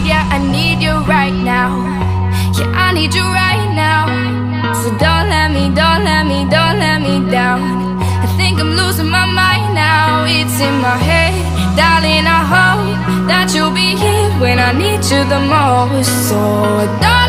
need you right now. Yeah, I need you right now. So don't let me, don't let me, don't let me down. I think I'm losing my mind now. It's in my head, darling, I hope that you'll be here when I need you the most. So don't